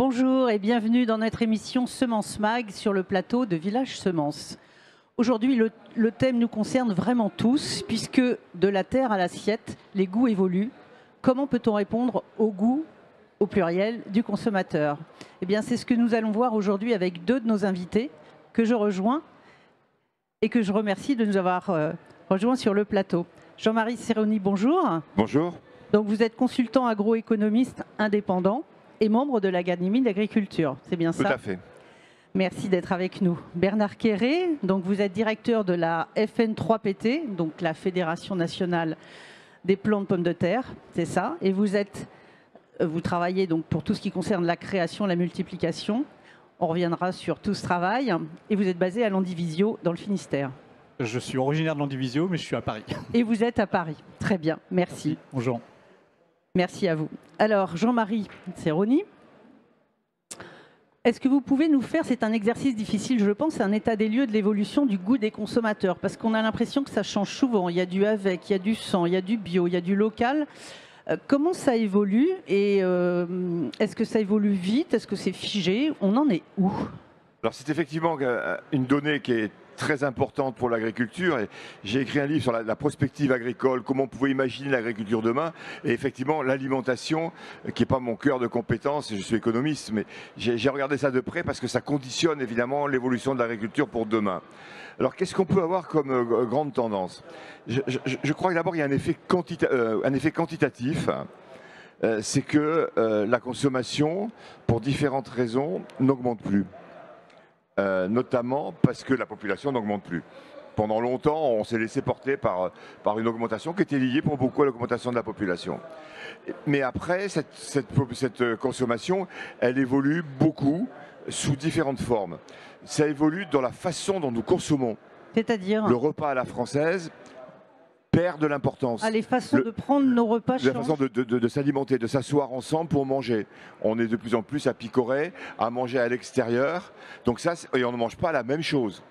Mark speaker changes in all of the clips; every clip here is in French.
Speaker 1: Bonjour et bienvenue dans notre émission Semence Mag sur le plateau de Village Semence. Aujourd'hui, le thème nous concerne vraiment tous, puisque de la terre à l'assiette, les goûts évoluent. Comment peut-on répondre au goût, au pluriel, du consommateur? Eh bien, c'est ce que nous allons voir aujourd'hui avec deux de nos invités, que je rejoins et que je remercie de nous avoir rejoints sur le plateau. Jean-Marie Serroni, bonjour.
Speaker 2: Bonjour.
Speaker 1: Donc, vous êtes consultant agroéconomiste indépendant et membre de l'Académie d'agriculture, c'est bien ça?
Speaker 2: Tout à fait.
Speaker 1: Merci d'être avec nous. Bernard Quéré, donc vous êtes directeur de la FN3PT, donc la Fédération nationale des plants de pommes de terre, c'est ça. Et vous travaillez donc pour tout ce qui concerne la création, la multiplication. On reviendra sur tout ce travail. Et vous êtes basé à Landivisiau, dans le Finistère.
Speaker 3: Je suis originaire de Landivisiau, mais je suis à Paris.
Speaker 1: Et vous êtes à Paris. Très bien, merci.
Speaker 3: Bonjour.
Speaker 1: Merci à vous. Alors, Jean-Marie Serroni, est-ce que vous pouvez nous faire, c'est un exercice difficile, je pense, un état des lieux de l'évolution du goût des consommateurs, parce qu'on a l'impression que ça change souvent. Il y a du avec, il y a du sans, il y a du bio, il y a du local. Comment ça évolue et est-ce que ça évolue vite? Est-ce que c'est figé? On en est où?
Speaker 2: Alors c'est effectivement une donnée qui est très importante pour l'agriculture. Et j'ai écrit un livre sur la prospective agricole, comment on pouvait imaginer l'agriculture demain. Et effectivement, l'alimentation, qui n'est pas mon cœur de compétence, je suis économiste, mais j'ai regardé ça de près parce que ça conditionne évidemment l'évolution de l'agriculture pour demain. Alors qu'est-ce qu'on peut avoir comme grande tendance? Je crois que d'abord il y a un effet quantitatif. C'est que la consommation, pour différentes raisons, n'augmente plus. Notamment parce que la population n'augmente plus. Pendant longtemps, on s'est laissé porter par une augmentation qui était liée pour beaucoup à l'augmentation de la population. Mais après, cette consommation, elle évolue beaucoup sous différentes formes. Ça évolue dans la façon dont nous consommons.
Speaker 1: C'est-à-dire
Speaker 2: le repas à la française perd de l'importance.
Speaker 1: Les façons de prendre nos repas changent.
Speaker 2: La façon de s'alimenter, de s'asseoir ensemble pour manger. On est de plus en plus à picorer, à manger à l'extérieur. Donc ça, et on ne mange pas la même chose.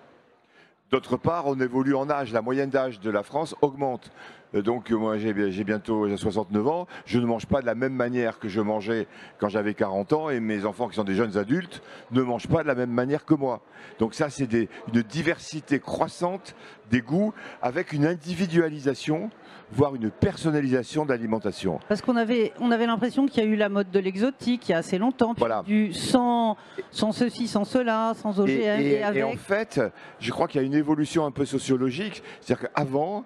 Speaker 2: D'autre part, on évolue en âge. La moyenne d'âge de la France augmente. Donc moi, j'ai bientôt 69 ans. Je ne mange pas de la même manière que je mangeais quand j'avais 40 ans. Et mes enfants, qui sont des jeunes adultes, ne mangent pas de la même manière que moi. Donc ça, c'est une diversité croissante des goûts avec une individualisation, voire une personnalisation de l'alimentation.
Speaker 1: Parce qu'on avait l'impression qu'il y a eu la mode de l'exotique il y a assez longtemps, puis
Speaker 2: voilà.
Speaker 1: Du sans ceci, sans cela, sans OGM et avec.
Speaker 2: Et en fait, je crois qu'il y a une évolution un peu sociologique. C'est-à-dire qu'avant,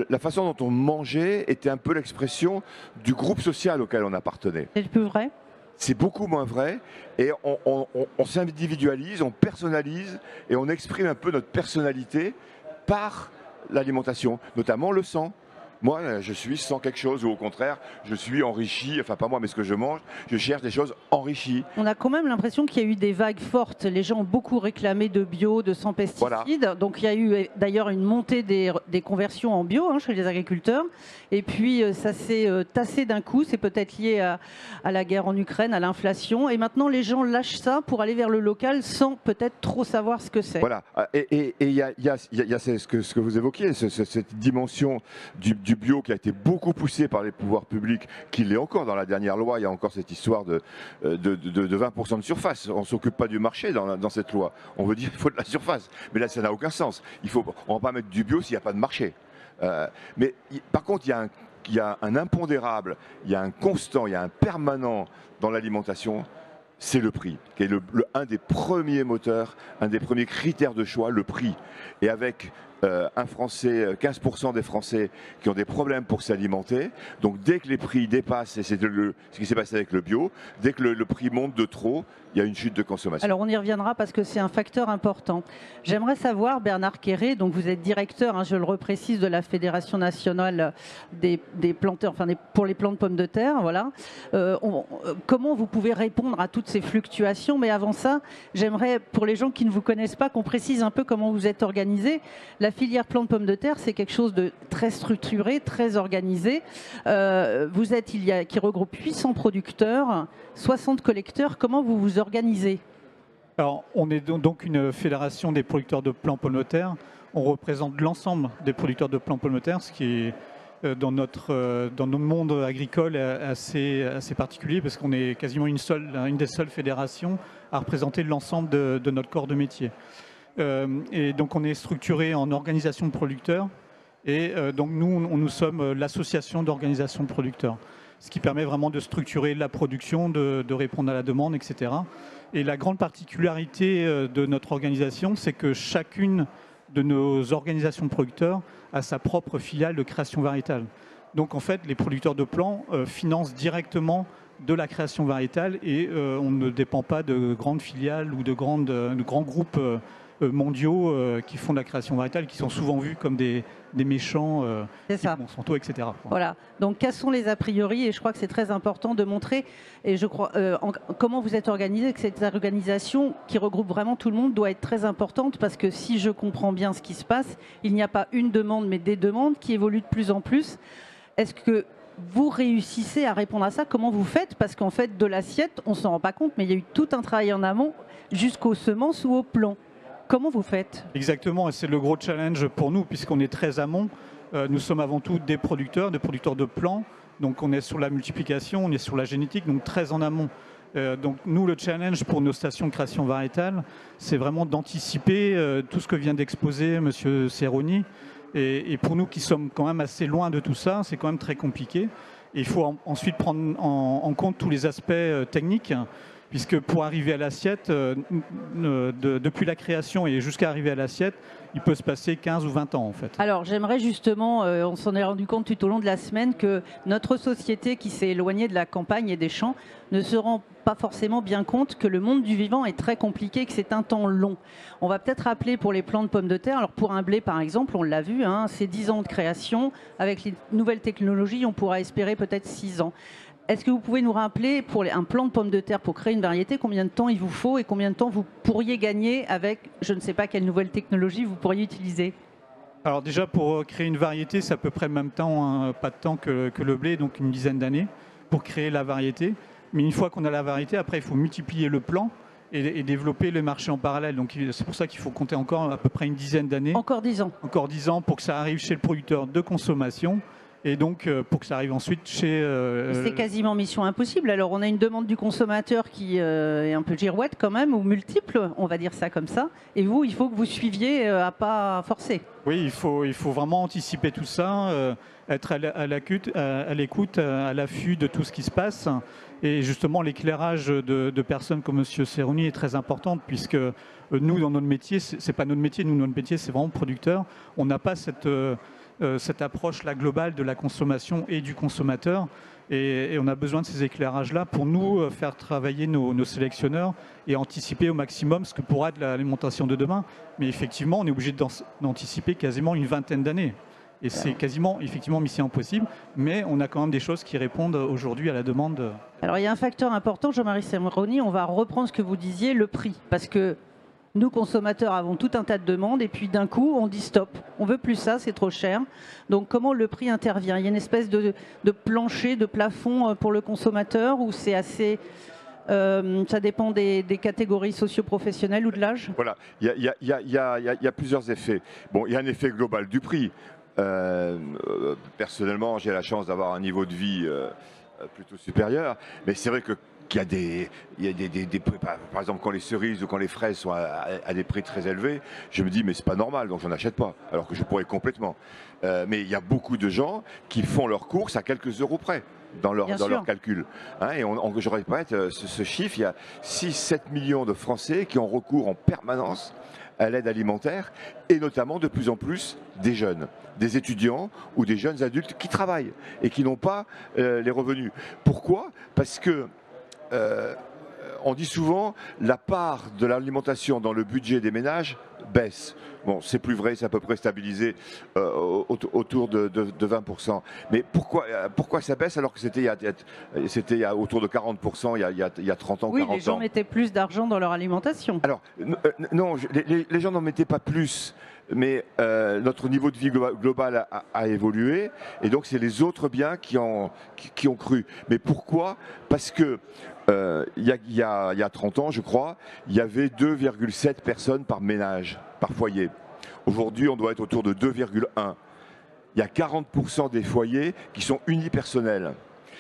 Speaker 2: la façon dont on mangeait était un peu l'expression du groupe social auquel on appartenait.
Speaker 1: C'est plus vrai?
Speaker 2: C'est beaucoup moins vrai et on s'individualise, on personnalise et on exprime un peu notre personnalité par l'alimentation, notamment le sang. Moi, je suis sans quelque chose, ou au contraire, je suis enrichi, enfin pas moi, mais ce que je mange, je cherche des choses enrichies.
Speaker 1: On a quand même l'impression qu'il y a eu des vagues fortes. Les gens ont beaucoup réclamé de bio, de sans pesticides. Voilà. Donc il y a eu d'ailleurs une montée des conversions en bio chez les agriculteurs. Et puis ça s'est tassé d'un coup. C'est peut-être lié à la guerre en Ukraine, à l'inflation. Et maintenant, les gens lâchent ça pour aller vers le local sans peut-être trop savoir ce que c'est.
Speaker 2: Voilà. Et il y a ce que vous évoquiez, cette dimension du bio qui a été beaucoup poussé par les pouvoirs publics, qui l'est encore dans la dernière loi. Il y a encore cette histoire de 20% de surface. On ne s'occupe pas du marché dans cette loi. On veut dire qu'il faut de la surface. Mais là, ça n'a aucun sens. On ne va pas mettre du bio s'il n'y a pas de marché. Mais par contre, il y a un impondérable, il y a un constant, il y a un permanent dans l'alimentation. C'est le prix, qui est un des premiers moteurs, un des premiers critères de choix, le prix. Et avec un Français, 15% des Français qui ont des problèmes pour s'alimenter. Donc dès que les prix dépassent, et c'est ce qui s'est passé avec le bio, dès que le prix monte de trop, il y a une chute de consommation.
Speaker 1: Alors on y reviendra parce que c'est un facteur important. J'aimerais savoir, Bernard Quéré, donc vous êtes directeur, je le reprécise, de la Fédération nationale des planteurs, pour les plants de pommes de terre, voilà. Comment vous pouvez répondre à toutes ces fluctuations? Mais avant ça, j'aimerais, pour les gens qui ne vous connaissent pas, qu'on précise un peu comment vous êtes organisé. La filière plants de pommes de terre, c'est quelque chose de très structuré, très organisé. Vous êtes, qui regroupe 800 producteurs, 60 collecteurs. Comment vous vous organisez?
Speaker 3: Alors, on est donc une fédération des producteurs de plants pommes de terre. On représente l'ensemble des producteurs de plants pommes de terre, ce qui dans notre monde agricole assez particulier parce qu'on est quasiment une des seules fédérations à représenter l'ensemble de notre corps de métier. Et donc on est structuré en organisation de producteurs et donc nous sommes l'association d'organisation de producteurs, ce qui permet vraiment de structurer la production, de répondre à la demande, etc. Et la grande particularité de notre organisation, c'est que chacune de nos organisations de producteurs a sa propre filiale de création variétale. Donc en fait, les producteurs de plants financent directement de la création variétale et on ne dépend pas de grandes filiales ou de grands groupes mondiaux qui font de la création variétale, qui sont souvent vus comme des méchants, Monsanto, etc.
Speaker 1: Voilà. Donc, quels sont les a priori? Et je crois que c'est très important de montrer. Et je crois comment vous êtes organisé, que cette organisation qui regroupe vraiment tout le monde doit être très importante parce que si je comprends bien ce qui se passe, il n'y a pas une demande, mais des demandes qui évoluent de plus en plus. Est-ce que vous réussissez à répondre à ça? Comment vous faites? Parce qu'en fait, de l'assiette, on ne s'en rend pas compte, mais il y a eu tout un travail en amont jusqu'aux semences ou aux plants. Comment vous faites?
Speaker 3: Exactement, et c'est le gros challenge pour nous, puisqu'on est très amont. Nous sommes avant tout des producteurs de plants. Donc on est sur la multiplication, on est sur la génétique, donc très en amont. Donc nous, le challenge pour nos stations de création variétale, c'est vraiment d'anticiper tout ce que vient d'exposer M. Serroni. Et pour nous qui sommes quand même assez loin de tout ça, c'est quand même très compliqué. Et il faut ensuite prendre en compte tous les aspects techniques, puisque pour arriver à l'assiette, depuis la création et jusqu'à arriver à l'assiette, il peut se passer 15 ou 20 ans en fait.
Speaker 1: Alors j'aimerais justement, on s'en est rendu compte tout au long de la semaine, que notre société qui s'est éloignée de la campagne et des champs ne se rend pas forcément bien compte que le monde du vivant est très compliqué, que c'est un temps long. On va peut-être rappeler pour les plants de pommes de terre, alors pour un blé par exemple, on l'a vu, hein, c'est 10 ans de création, avec les nouvelles technologies, on pourra espérer peut-être 6 ans. Est-ce que vous pouvez nous rappeler, pour un plant de pommes de terre, pour créer une variété, combien de temps il vous faut et combien de temps vous pourriez gagner avec, je ne sais pas quelle nouvelle technologie vous pourriez utiliser?
Speaker 3: Alors déjà, pour créer une variété, c'est à peu près le même temps, hein, pas de temps que le blé, donc une dizaine d'années pour créer la variété. Mais une fois qu'on a la variété, après, il faut multiplier le plant et développer le marché en parallèle. Donc c'est pour ça qu'il faut compter encore à peu près une dizaine d'années.
Speaker 1: Encore 10 ans.
Speaker 3: Encore 10 ans pour que ça arrive chez le producteur de consommation. Et donc, pour que ça arrive ensuite chez...
Speaker 1: C'est quasiment mission impossible. Alors, on a une demande du consommateur qui est un peu girouette quand même, ou multiple, on va dire ça comme ça. Et vous, il faut que vous suiviez à pas forcer.
Speaker 3: Oui, il faut vraiment anticiper tout ça, être à l'écoute, à l'affût de tout ce qui se passe. Et justement, l'éclairage de personnes comme M. Serroni est très important, puisque nous, dans notre métier, c'est pas notre métier, notre métier, c'est vraiment producteur. On n'a pas cette approche-là globale de la consommation et du consommateur. Et on a besoin de ces éclairages-là pour nous faire travailler nos sélectionneurs et anticiper au maximum ce que pourra être l'alimentation de demain. Mais effectivement, on est obligé d'anticiper quasiment une vingtaine d'années. Et c'est quasiment, effectivement, mission impossible, mais on a quand même des choses qui répondent aujourd'hui à la demande.
Speaker 1: Alors, il y a un facteur important, Jean-Marie Serroni, on va reprendre ce que vous disiez, le prix. Parce que nous, consommateurs, avons tout un tas de demandes et puis d'un coup, on dit stop, on veut plus ça, c'est trop cher. Donc, comment le prix intervient? Il y a une espèce de plancher, de plafond pour le consommateur ou c'est assez... ça dépend des catégories socio-professionnelles ou de l'âge?
Speaker 2: Voilà, il y a plusieurs effets. Bon, il y a un effet global du prix. Personnellement, j'ai la chance d'avoir un niveau de vie plutôt supérieur, mais c'est vrai qu'il y a des prix, par exemple quand les cerises ou quand les fraises sont à des prix très élevés, je me dis mais c'est pas normal, donc j'en achète pas, alors que je pourrais complètement. Mais il y a beaucoup de gens qui font leurs courses à quelques euros près dans leur calcul. Hein, et je répète ce chiffre, il y a 6-7 millions de Français qui ont recours en permanence à l'aide alimentaire, et notamment de plus en plus des jeunes, des étudiants ou des jeunes adultes qui travaillent et qui n'ont pas les revenus. Pourquoi? Parce que on dit souvent la part de l'alimentation dans le budget des ménages baisse. Bon, c'est plus vrai, c'est à peu près stabilisé autour de 20%. Mais pourquoi ça baisse alors que c'était autour de 40% il y a 30 ans, 40 ans?
Speaker 1: Oui, les gens mettaient plus d'argent dans leur alimentation.
Speaker 2: Alors, non, les gens n'en mettaient pas plus, mais notre niveau de vie global a évolué, et donc c'est les autres biens qui ont cru. Mais pourquoi? Parce que il y a 30 ans, je crois, il y avait 2,7 personnes par ménage, par foyer. Aujourd'hui, on doit être autour de 2,1. il y a 40% des foyers qui sont unipersonnels.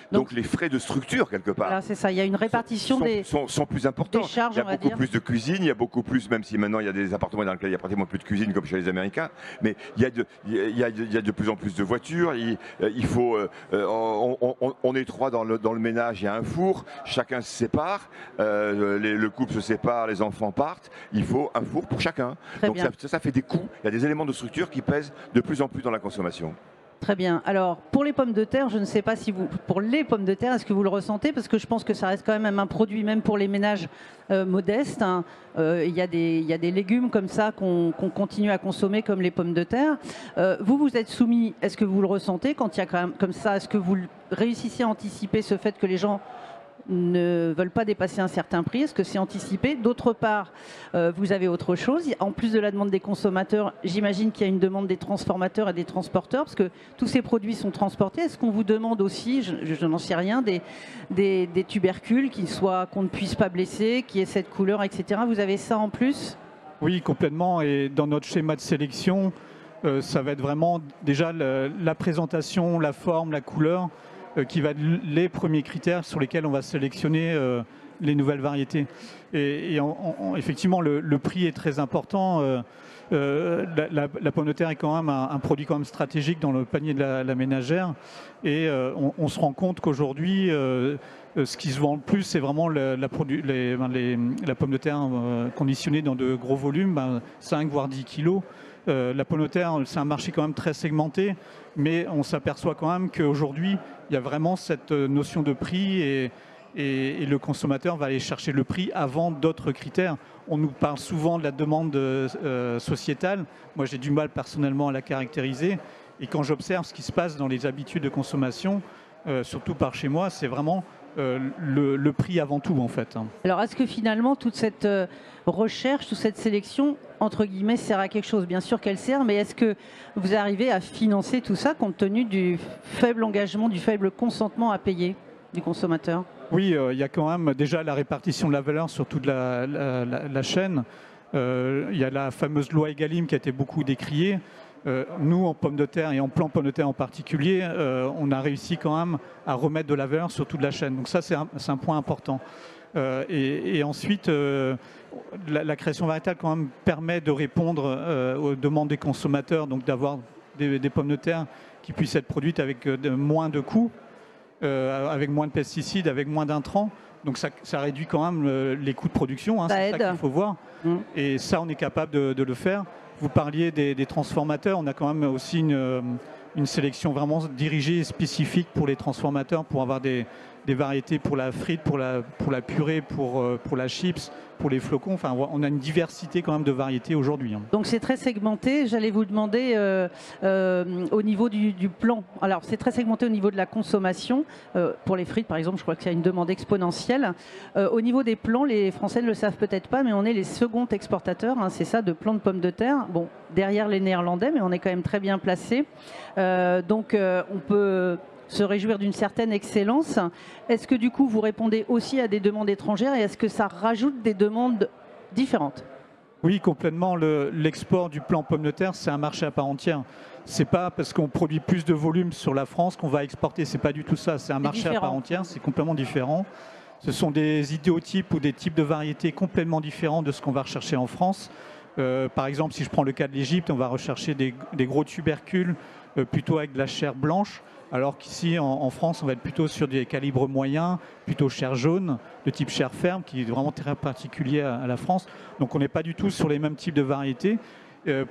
Speaker 2: Donc les frais de structure, quelque part,
Speaker 1: voilà, c'est ça. Il y a une répartition
Speaker 2: sont plus importants.
Speaker 1: des charges,
Speaker 2: il y a beaucoup plus de cuisine, il y a beaucoup plus, même si maintenant il y a des appartements dans lesquels il n'y a pratiquement plus de cuisine comme chez les Américains, mais il y a de plus en plus de voitures. Il faut, on est trois dans le ménage, il y a un four, chacun se sépare, le couple se sépare, les enfants partent. Il faut un four pour chacun.
Speaker 1: Très
Speaker 2: Donc
Speaker 1: bien.
Speaker 2: ça fait des coûts. Il y a des éléments de structure qui pèsent de plus en plus dans la consommation.
Speaker 1: Très bien. Alors, pour les pommes de terre, je ne sais pas si vous... Pour les pommes de terre, est-ce que vous le ressentez? Parce que je pense que ça reste quand même un produit, même pour les ménages modestes. Hein. Il y a des légumes comme ça qu'on continue à consommer, comme les pommes de terre. Vous êtes soumis, est-ce que vous le ressentez quand il y a quand même comme ça? Est-ce que vous réussissez à anticiper ce fait que les gens ne veulent pas dépasser un certain prix? Est-ce que c'est anticipé? D'autre part, vous avez autre chose. En plus de la demande des consommateurs, j'imagine qu'il y a une demande des transformateurs et des transporteurs, parce que tous ces produits sont transportés. Est-ce qu'on vous demande aussi, je n'en sais rien, des tubercules qu'on ne puisse pas blesser, qui aient cette couleur, etc. Vous avez ça en plus?
Speaker 3: Oui, complètement. Et dans notre schéma de sélection, ça va être vraiment déjà la présentation, la forme, la couleur, qui va être les premiers critères sur lesquels on va sélectionner les nouvelles variétés. Et effectivement, le prix est très important. La pomme de terre est quand même un produit quand même stratégique dans le panier de la ménagère. Et on se rend compte qu'aujourd'hui, ce qui se vend le plus, c'est vraiment la pomme de terre conditionnée dans de gros volumes, 5 voire 10 kilos. La pomme de terre, c'est un marché quand même très segmenté, mais on s'aperçoit quand même qu'aujourd'hui, il y a vraiment cette notion de prix et le consommateur va aller chercher le prix avant d'autres critères. On nous parle souvent de la demande sociétale. Moi, j'ai du mal personnellement à la caractériser. Et quand j'observe ce qui se passe dans les habitudes de consommation, surtout par chez moi, c'est vraiment le prix avant tout, en fait.
Speaker 1: Alors, est-ce que finalement, toute cette recherche, toute cette sélection, entre guillemets, sert à quelque chose? Bien sûr qu'elle sert, mais est-ce que vous arrivez à financer tout ça compte tenu du faible engagement, du faible consentement à payer du consommateur?
Speaker 3: Oui, il y a quand même déjà la répartition de la valeur sur toute la chaîne. Il y a la fameuse loi Egalim qui a été beaucoup décriée. Nous, en pommes de terre et en plan pomme de terre en particulier, on a réussi quand même à remettre de la valeur sur toute la chaîne. Donc ça, c'est un point important. Et ensuite, la création variétale quand même permet de répondre aux demandes des consommateurs, donc d'avoir des pommes de terre qui puissent être produites avec moins de coûts, avec moins de pesticides, avec moins d'intrants. Donc ça réduit quand même les coûts de production, hein, c'est ça qu'il faut voir. Et ça, on est capable de le faire. Vous parliez des transformateurs, on a quand même aussi une sélection vraiment dirigée et spécifique pour les transformateurs, pour avoir des variétés pour la frite, pour la purée, pour la chips, pour les flocons. Enfin, on a une diversité quand même de variétés aujourd'hui.
Speaker 1: Donc c'est très segmenté. J'allais vous demander au niveau du plan. Alors c'est très segmenté au niveau de la consommation. Pour les frites, par exemple, je crois qu'il y a une demande exponentielle. Au niveau des plants, les Français ne le savent peut-être pas, mais on est les seconds exportateurs, hein, c'est ça, de plants de pommes de terre. Bon, derrière les Néerlandais, mais on est quand même très bien placé. Donc on peut se réjouir d'une certaine excellence. Est-ce que du coup vous répondez aussi à des demandes étrangères et est-ce que ça rajoute des demandes différentes?
Speaker 3: Oui, complètement. L'export du plan pomme de terre, c'est un marché à part entière. C'est pas parce qu'on produit plus de volume sur la France qu'on va exporter. C'est pas du tout ça. C'est un marché à part entière. C'est complètement différent. Ce sont des idéotypes ou des types de variétés complètement différents de ce qu'on va rechercher en France. Par exemple, si je prends le cas de l'Égypte, on va rechercher des gros tubercules plutôt avec de la chair blanche. Alors qu'ici, en France, on va être plutôt sur des calibres moyens, plutôt chair jaune, de type chair ferme, qui est vraiment très particulier à la France. Donc on n'est pas du tout sur les mêmes types de variétés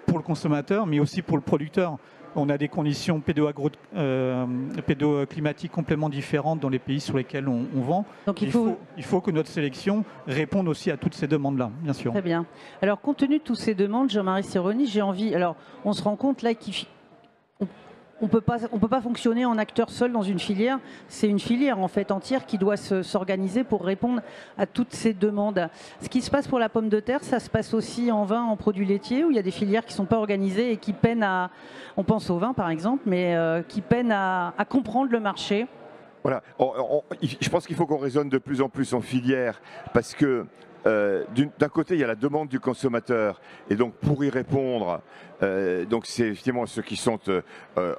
Speaker 3: pour le consommateur, mais aussi pour le producteur. On a des conditions pédoclimatiques complètement différentes dans les pays sur lesquels on vend. Donc il faut que notre sélection réponde aussi à toutes ces demandes-là, bien sûr.
Speaker 1: Très bien. Alors compte tenu de toutes ces demandes, Jean-Marie Seroni, j'ai envie... Alors on se rend compte là on peut pas fonctionner en acteur seul dans une filière. C'est une filière en fait entière qui doit s'organiser pour répondre à toutes ces demandes. Ce qui se passe pour la pomme de terre, ça se passe aussi en vin, en produits laitiers, où il y a des filières qui ne sont pas organisées et qui peinent à, on pense au vin par exemple, mais qui peinent à comprendre le marché.
Speaker 2: Voilà. Je pense qu'il faut qu'on raisonne de plus en plus en filière parce que d'un côté, il y a la demande du consommateur et donc pour y répondre, donc c'est effectivement ceux qui sont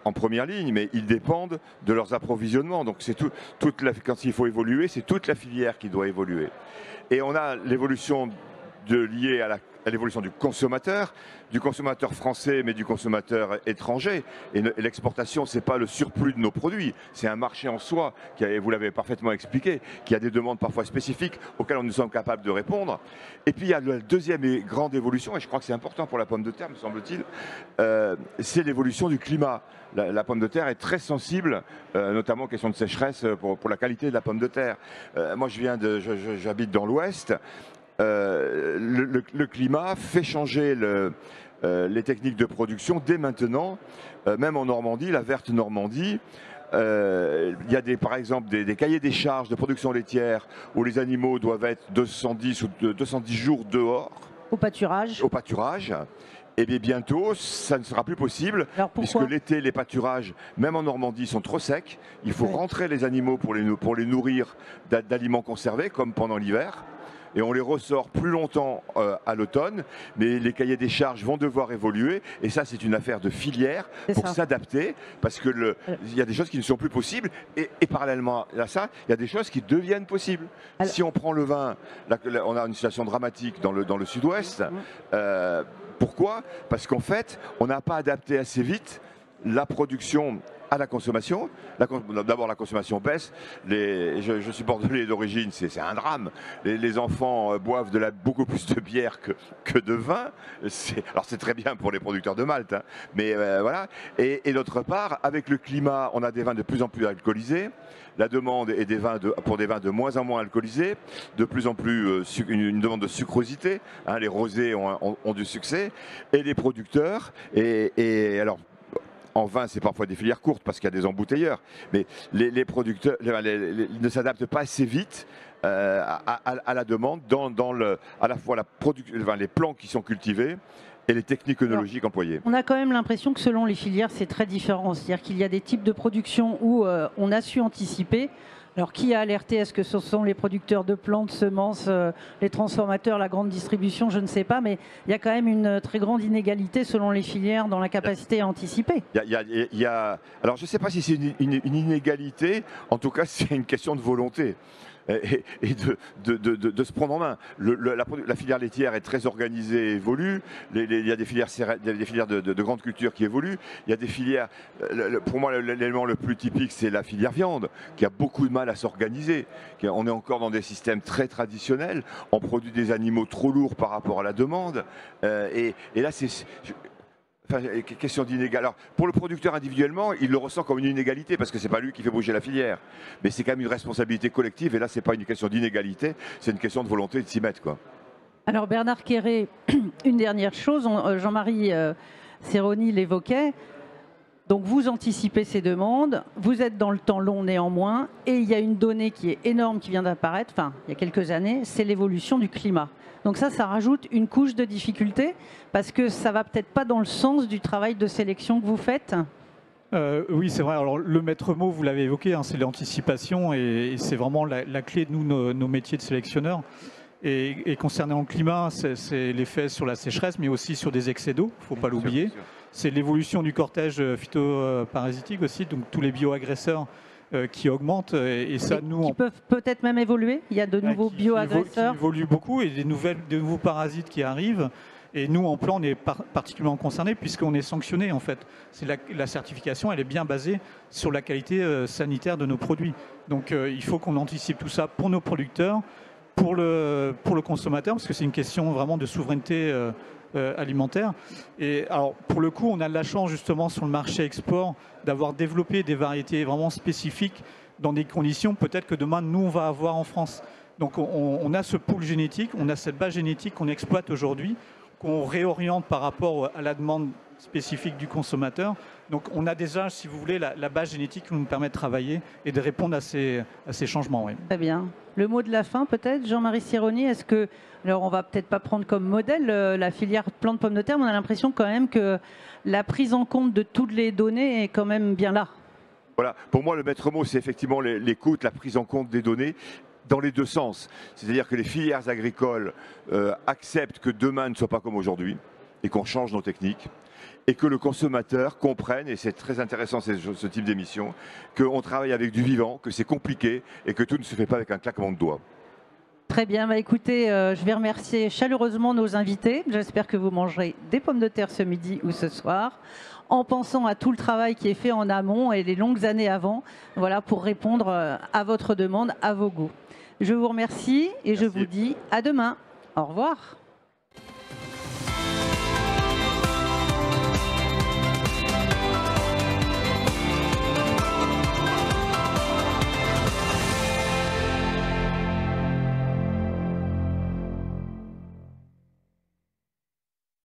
Speaker 2: en première ligne, mais ils dépendent de leurs approvisionnements. Donc c'est quand il faut évoluer, c'est toute la filière qui doit évoluer. Et on a l'évolution liée à l'évolution du consommateur français, mais du consommateur étranger. Et l'exportation, ce n'est pas le surplus de nos produits, c'est un marché en soi, vous l'avez parfaitement expliqué, qui a des demandes parfois spécifiques auxquelles nous sommes capables de répondre. Et puis il y a la deuxième et grande évolution, et je crois que c'est important pour la pomme de terre, me semble-t-il, c'est l'évolution du climat. La pomme de terre est très sensible, notamment aux questions de sécheresse, pour la qualité de la pomme de terre. Moi, j'habite dans l'Ouest. Le climat fait changer les techniques de production dès maintenant, même en Normandie, la verte Normandie. Il y a par exemple des cahiers des charges de production laitière où les animaux doivent être 210 jours dehors.
Speaker 1: Au pâturage.
Speaker 2: Au pâturage. Et bien bientôt, ça ne sera plus possible, puisque l'été, les pâturages, même en Normandie, sont trop secs. Il faut rentrer les animaux pour les nourrir d'aliments conservés, comme pendant l'hiver. Et on les ressort plus longtemps à l'automne, mais les cahiers des charges vont devoir évoluer, et ça c'est une affaire de filière pour s'adapter, parce que il y a des choses qui ne sont plus possibles, et parallèlement à ça, il y a des choses qui deviennent possibles. Si on prend le vin, on a une situation dramatique dans le sud-ouest. Pourquoi? Parce qu'en fait, on n'a pas adapté assez vite la production à la consommation. D'abord, la consommation baisse. Je suis bordelais d'origine, c'est un drame. Les enfants boivent beaucoup plus de bière que de vin. Alors c'est très bien pour les producteurs de malt, hein, mais voilà. Et d'autre part, avec le climat, on a des vins de plus en plus alcoolisés. La demande est pour des vins de moins en moins alcoolisés, de plus en plus une demande de sucrosité. Hein, les rosés ont du succès. Et les producteurs, et alors, en vin, c'est parfois des filières courtes parce qu'il y a des embouteilleurs, mais les producteurs ne s'adaptent pas assez vite à la demande à la fois les plants qui sont cultivés et les techniques œnologiques employées.
Speaker 1: On a quand même l'impression que selon les filières, c'est très différent. C'est-à-dire qu'il y a des types de production où on a su anticiper. Alors, qui a alerté? Est-ce que ce sont les producteurs de plantes, semences, les transformateurs, la grande distribution? Je ne sais pas, mais il y a quand même une très grande inégalité selon les filières dans la capacité à anticiper.
Speaker 2: Alors, je ne sais pas si c'est une inégalité. En tout cas, c'est une question de volonté. Et de se prendre en main. La filière laitière est très organisée et évolue. Il y a des filières de grandes cultures qui évoluent. Il y a des filières, pour moi l'élément le plus typique c'est la filière viande, qui a beaucoup de mal à s'organiser. On est encore dans des systèmes très traditionnels. On produit des animaux trop lourds par rapport à la demande. Et là c'est... Enfin, question d'inégalité. Alors, pour le producteur individuellement, il le ressent comme une inégalité parce que c'est pas lui qui fait bouger la filière. Mais c'est quand même une responsabilité collective. Et là, c'est pas une question d'inégalité, c'est une question de volonté de s'y mettre, quoi.
Speaker 1: Alors, Bernard Quéré, une dernière chose, Jean-Marie Serroni l'évoquait. Donc, vous anticipez ces demandes, vous êtes dans le temps long néanmoins, et il y a une donnée qui est énorme qui vient d'apparaître, enfin, il y a quelques années, c'est l'évolution du climat. Donc ça rajoute une couche de difficulté parce que ça va peut-être pas dans le sens du travail de sélection que vous faites.
Speaker 3: Oui, c'est vrai. Alors le maître mot, vous l'avez évoqué, hein, c'est l'anticipation et c'est vraiment la clé de nos métiers de sélectionneurs. Et concernant le climat, c'est l'effet sur la sécheresse, mais aussi sur des excès d'eau, il ne faut pas l'oublier. C'est l'évolution du cortège phytoparasitique aussi, donc tous les bioagresseurs qui augmentent et ça qui
Speaker 1: peuvent peut-être même évoluer. Il y a de nouveaux bioagresseurs
Speaker 3: qui évoluent beaucoup et de nouveaux parasites qui arrivent. Et nous, en plan, on est particulièrement concernés puisqu'on est sanctionné en fait. La certification, elle est bien basée sur la qualité sanitaire de nos produits. Donc il faut qu'on anticipe tout ça pour nos producteurs, pour le consommateur, parce que c'est une question vraiment de souveraineté alimentaire. Et alors, pour le coup, on a de la chance justement sur le marché export d'avoir développé des variétés vraiment spécifiques dans des conditions peut-être que demain, nous, on va avoir en France. Donc, on a ce pool génétique, on a cette base génétique qu'on exploite aujourd'hui, qu'on réoriente par rapport à la demande spécifique du consommateur. Donc, on a déjà, si vous voulez, la base génétique qui nous permet de travailler et de répondre à ces changements. Oui.
Speaker 1: Très bien. Le mot de la fin, peut-être, Jean-Marie Serroni, est-ce que, alors on va peut-être pas prendre comme modèle la filière plante pomme de terre, mais on a l'impression quand même que la prise en compte de toutes les données est quand même bien là.
Speaker 2: Voilà, pour moi, le maître mot, c'est effectivement l'écoute, la prise en compte des données dans les deux sens. C'est-à-dire que les filières agricoles acceptent que demain ne soit pas comme aujourd'hui et qu'on change nos techniques et que le consommateur comprenne, et c'est très intéressant ce type d'émission, qu'on travaille avec du vivant, que c'est compliqué et que tout ne se fait pas avec un claquement de doigts.
Speaker 1: Très bien, écoutez, je vais remercier chaleureusement nos invités. J'espère que vous mangerez des pommes de terre ce midi ou ce soir, en pensant à tout le travail qui est fait en amont et les longues années avant, voilà, pour répondre à votre demande, à vos goûts. Je vous remercie et je vous dis à demain. Au revoir.